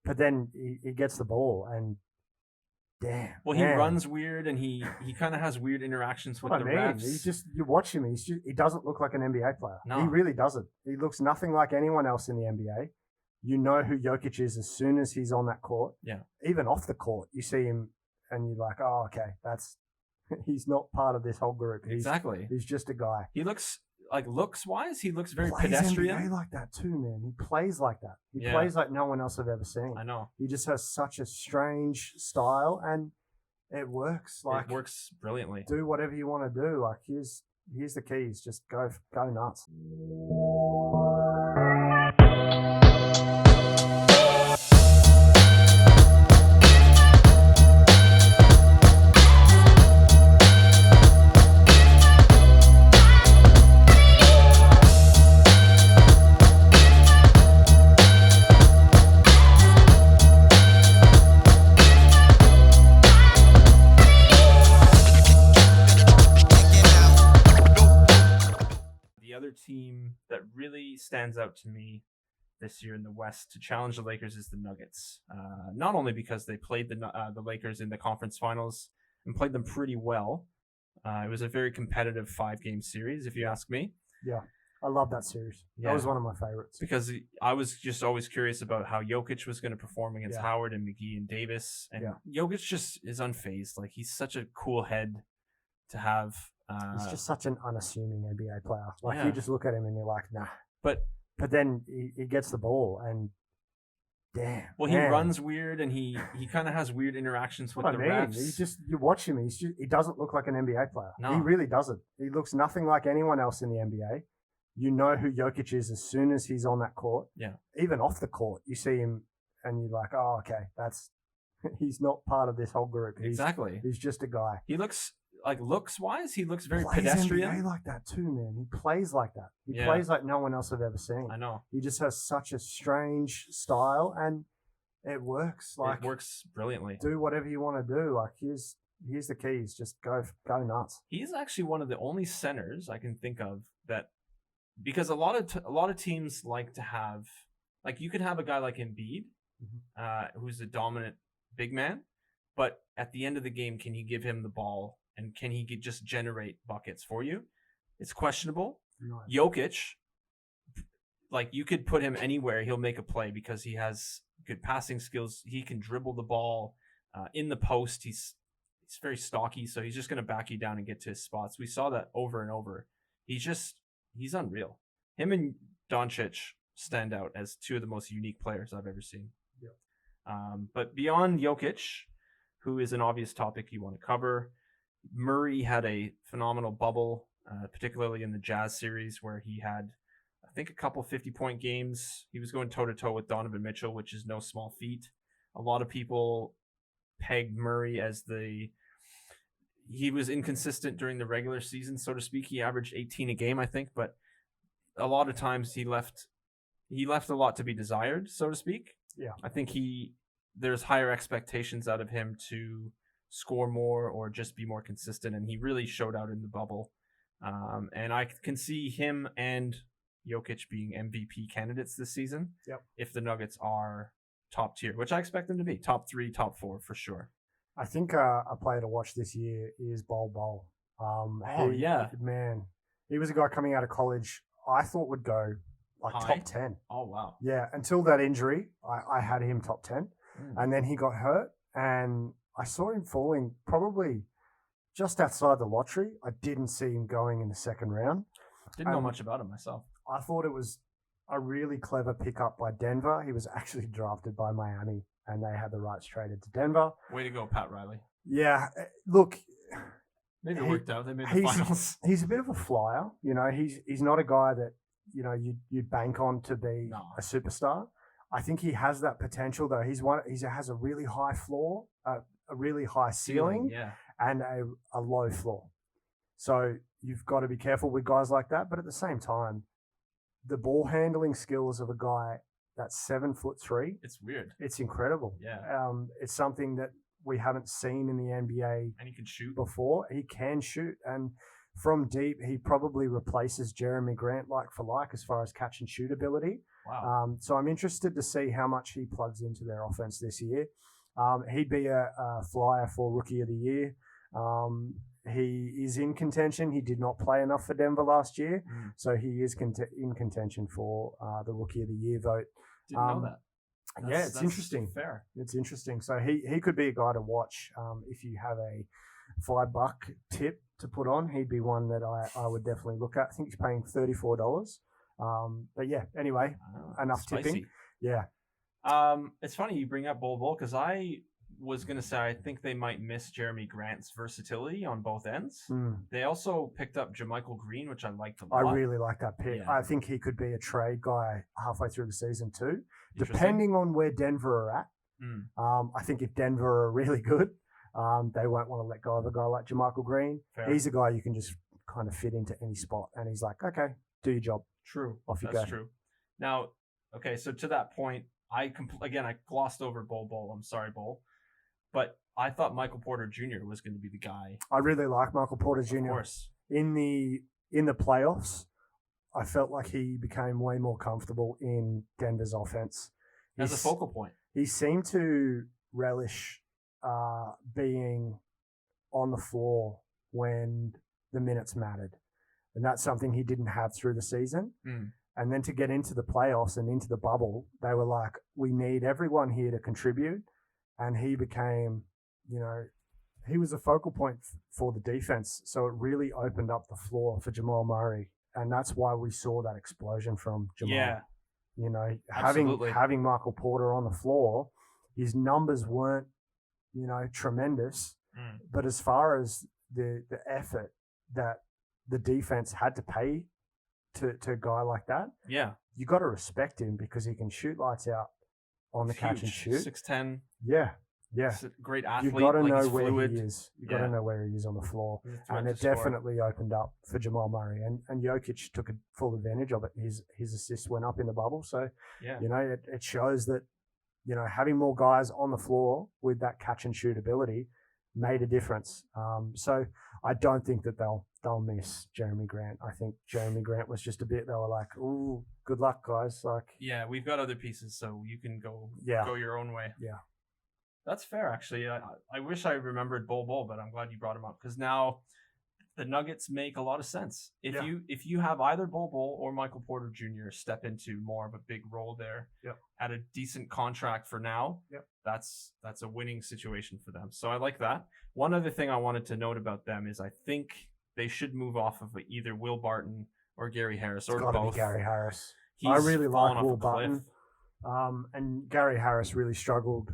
but then he gets the ball and damn. Well, he runs weird and he kind of has weird interactions with the refs. You watch him. He doesn't look like an NBA player. No. He really doesn't. He looks nothing like anyone else in the NBA. You know who Jokic is as soon as he's on that court. Yeah. Even off the court, you see him and you're like, oh, okay, he's not part of this whole group. Exactly. He's just a guy. He looks looks-wise, he looks very plays pedestrian. NBA like that too, man. He plays like that. He plays like no one else I've ever seen. I know. He just has such a strange style, and it works. It works brilliantly. Do whatever you want to do. Like here's the keys. Just go nuts. Team that really stands out to me this year in the West to challenge the Lakers is the Nuggets. Not only because they played the Lakers in the conference finals and played them pretty well. It was a very competitive 5-game series, if you ask me. Yeah, I love that series. That was one of my favorites. Because I was just always curious about how Jokic was going to perform against Howard and McGee and Davis. And Jokic just is unfazed. Like, he's such a cool head to have. He's just such an unassuming NBA player. Like you just look at him and you're like, nah. But then he gets the ball and damn. Well, he runs weird and he kind of has weird interactions with the refs. You watch him. He doesn't look like an NBA player. No. He really doesn't. He looks nothing like anyone else in the NBA. You know who Jokic is as soon as he's on that court. Yeah. Even off the court, you see him and you're like, oh, okay, he's not part of this whole group. Exactly. He's just a guy. He looks. Like looks-wise, he looks very plays pedestrian. NBA like that too, man. He plays like that. He plays like no one else I've ever seen. I know. He just has such a strange style, and it works. Like it works brilliantly. Do whatever you want to do. Like here's the keys. Just go nuts. He's actually one of the only centers I can think of that, because a lot of teams like to have, like, you could have a guy like Embiid, who's a dominant big man, but at the end of the game, can you give him the ball? And can he just generate buckets for you? It's questionable. Right. Jokic, like, you could put him anywhere, he'll make a play because he has good passing skills. He can dribble the ball in the post. He's very stocky, so he's just going to back you down and get to his spots. We saw that over and over. He's unreal. Him and Doncic stand out as two of the most unique players I've ever seen. Yeah. But beyond Jokic, who is an obvious topic you want to cover, Murray had a phenomenal bubble, particularly in the Jazz series, where he had, I think, a couple 50-point games. He was going toe-to-toe with Donovan Mitchell, which is no small feat. A lot of people pegged Murray as he was inconsistent during the regular season, so to speak. He averaged 18 a game, I think, but a lot of times he left a lot to be desired, so to speak. Yeah. I think there's higher expectations out of him to score more or just be more consistent, and he really showed out in the bubble. And I can see him and Jokic being MVP candidates this season. Yep. If the Nuggets are top tier, which I expect them to be, top 3, top 4 for sure. I think a player to watch this year is Bol Bol. Man, he was a guy coming out of college I thought would go like high? top 10. Oh wow! Yeah, until that injury, I had him top 10, and then he got hurt, and I saw him falling probably just outside the lottery. I didn't see him going in the second round. Didn't know much about him myself. I thought it was a really clever pickup by Denver. He was actually drafted by Miami, and they had the rights traded to Denver. Way to go, Pat Riley. Yeah, look. Maybe it worked out. They made the finals. He's a bit of a flyer. You know, he's not a guy that, you know, you'd bank on to be a superstar. I think he has that potential, though. He has a really high floor, a really high ceiling, and a low floor. So you've got to be careful with guys like that. But at the same time, the ball handling skills of a guy that's 7'3", it's weird. It's incredible. Yeah. It's something that we haven't seen in the NBA. And he can shoot before. He can shoot, and from deep, he probably replaces Jerami Grant like for like as far as catch and shoot ability. Wow. So I'm interested to see how much he plugs into their offense this year. He'd be a flyer for Rookie of the Year. He is in contention. He did not play enough for Denver last year, so he is in contention for the Rookie of the Year vote. Didn't know that. It's interesting. Fair. It's interesting. So he could be a guy to watch if you have a $5 tip to put on. He'd be one that I would definitely look at. I think he's paying $34. But yeah, anyway, enough spicy. tipping. Yeah. It's funny you bring up Bol Bol because I was going to say I think they might miss Jerami Grant's versatility on both ends. They also picked up Jamal Green, which I liked a lot. I really like that pick. Yeah. I think he could be a trade guy halfway through the season too, depending on where Denver are at. I think if Denver are really good, they won't want to let go of a guy like Jamal Green. Fair. He's a guy you can just kind of fit into any spot, and he's like, okay, do your job. True. Off you That's go. true. Now, okay, so to that point, I glossed over Bol Bol. I'm sorry, Bol. But I thought Michael Porter Jr. was going to be the guy. I really like Michael Porter Jr. Of course. In the playoffs, I felt like he became way more comfortable in Denver's offense. As a focal point. He seemed to relish being on the floor when the minutes mattered. And that's something he didn't have through the season. And then to get into the playoffs and into the bubble, they were like, we need everyone here to contribute. And he became, he was a focal point for the defense. So it really opened up the floor for Jamal Murray. And that's why we saw that explosion from Jamal. Yeah. Having Michael Porter on the floor, his numbers weren't, tremendous. But as far as the effort that the defense had to pay to a guy like that, you got to respect him because he can shoot lights out on the catch and shoot. 6'10". Yeah. He's a great athlete. You got to know he's where fluid. he is. You got to know where he is on the floor. And it score. definitely opened up for Jamal Murray. And Jokic took a full advantage of it. His assists went up in the bubble. So, it shows that, having more guys on the floor with that catch and shoot ability made a difference. So I don't think that they'll miss Jerami Grant. I think Jerami Grant was just a bit, they were like, ooh, good luck, guys. Yeah, we've got other pieces, so you can go your own way. Yeah. That's fair, actually. I wish I remembered Bol Bol, but I'm glad you brought him up because now the Nuggets make a lot of sense. If you have either Bol Bol or Michael Porter Jr. step into more of a big role there at a decent contract for now, that's a winning situation for them. So I like that. One other thing I wanted to note about them is I think they should move off of either Will Barton or Gary Harris or both. Gary Harris. He's I really like Will Barton. And Gary Harris really struggled,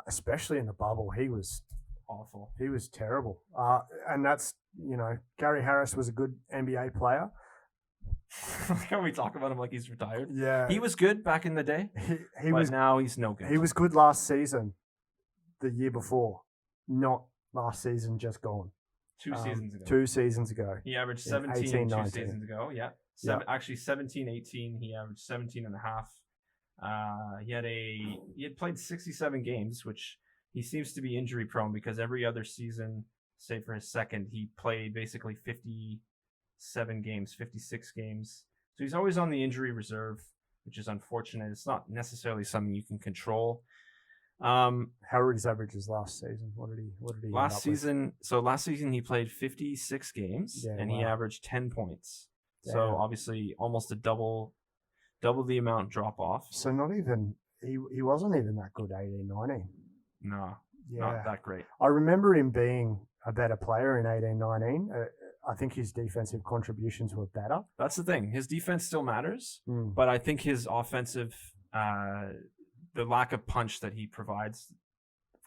especially in the bubble. He was awful. He was terrible. And that's, Gary Harris was a good NBA player. Can we talk about him like he's retired? Yeah. He was good back in the day. He was now he's no good. He was good last season, the year before, not last season just gone. 2 seasons ago. 2 seasons ago. He averaged 17 18, 2 seasons ago. Yeah. Actually 17-18. He averaged 17 and a half. He had played 67 games, which he seems to be injury prone because every other season, save for his second, he played basically 57 games, 56 games. So he's always on the injury reserve, which is unfortunate. It's not necessarily something you can control. How were his averages last season? What did he last season? So last season he played 56 games and he averaged 10 points. Damn. So obviously almost a double the amount drop off. So not even he wasn't even that good 18-19. No, not that great. I remember him being a better player in 18-19. I think his defensive contributions were better. That's the thing. His defense still matters, but I think his offensive, the lack of punch that he provides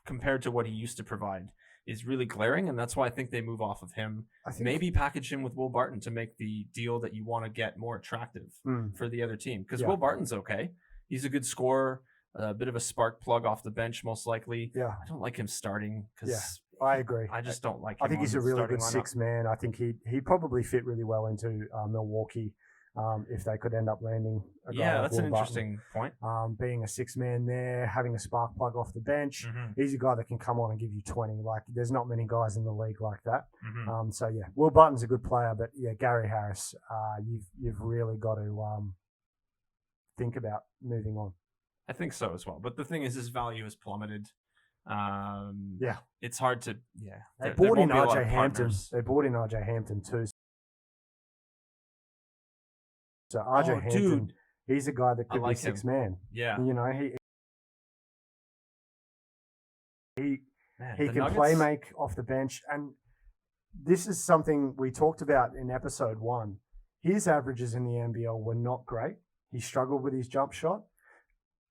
compared to what he used to provide is really glaring, and that's why I think they move off of him. Maybe package him with Will Barton to make the deal that you want to get more attractive for the other team. Because Will Barton's okay. He's a good scorer, a bit of a spark plug off the bench, most likely. Yeah. I don't like him starting because I agree. I just don't like him. I think he's a really good six man. I think he'd probably fit really well into Milwaukee if they could end up landing a guy like that's Will an Barton. interesting point. Being a six man there, having a spark plug off the bench, he's a guy that can come on and give you 20. Like there's not many guys in the league like that. So yeah, Will Barton's a good player, but yeah, Gary Harris, you've really got to think about moving on. I think so as well. But the thing is, his value has plummeted. Yeah. It's hard to, They bought in RJ Hampton. They bought in RJ Hampton too. So RJ Hampton, dude. he's a guy that could like be six man. Yeah. You know, he can Nuggets, play make off the bench. And this is something we talked about in episode 1. His averages in the NBL were not great. He struggled with his jump shot,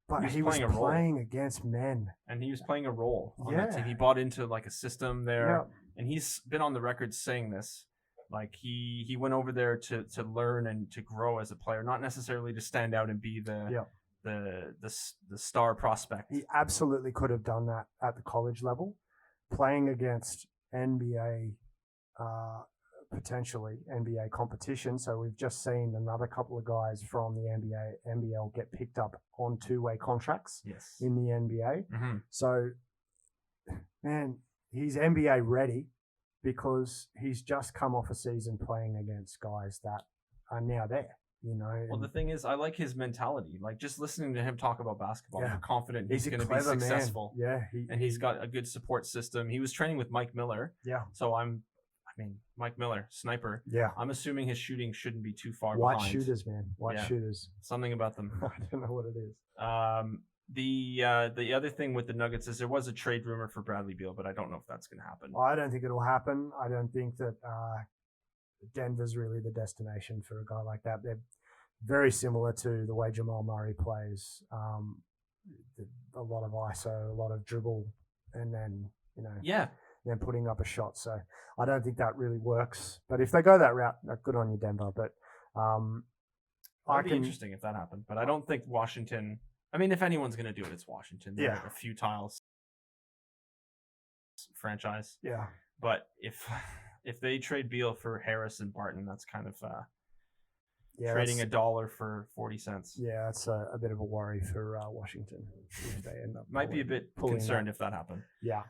but he was playing against men. And he was playing a role on Yeah. that team. He bought into like a system there. Yeah. And he's been on the record saying this. Like he went over there to learn and to grow as a player, not necessarily to stand out and be the star prospect. He absolutely could have done that at the college level, playing against NBA, potentially NBA competition. So we've just seen another couple of guys from the NBL get picked up on 2-way contracts in the NBA. Mm-hmm. So, man, he's NBA ready because he's just come off a season playing against guys that are now there. You know, well, the thing is, I like his mentality. Like just listening to him talk about basketball, I'm confident he's going to be successful. Man. Yeah, he's got a good support system. He was training with Mike Miller. Yeah. So Mike Miller, sniper. Yeah. I'm assuming his shooting shouldn't be too far White behind. shooters, man. White shooters. Something about them. I don't know what it is. The other thing with the Nuggets is there was a trade rumor for Bradley Beal, but I don't know if that's going to happen. I don't think it'll happen. I don't think that Denver's really the destination for a guy like that. They're very similar to the way Jamal Murray plays. A lot of ISO, a lot of dribble, and then, then putting up a shot. So I don't think that really works. But if they go that route, good on you, Denver. But it'd be interesting if that happened. But I don't think Washington. I mean, if anyone's going to do it, it's Washington. They're a futile franchise. Yeah. But if they trade Beal for Harris and Barton, that's kind of trading $1 for 40 cents. Yeah, that's a bit of a worry for Washington if they end up. Might be a bit concerned if that happened. Yeah.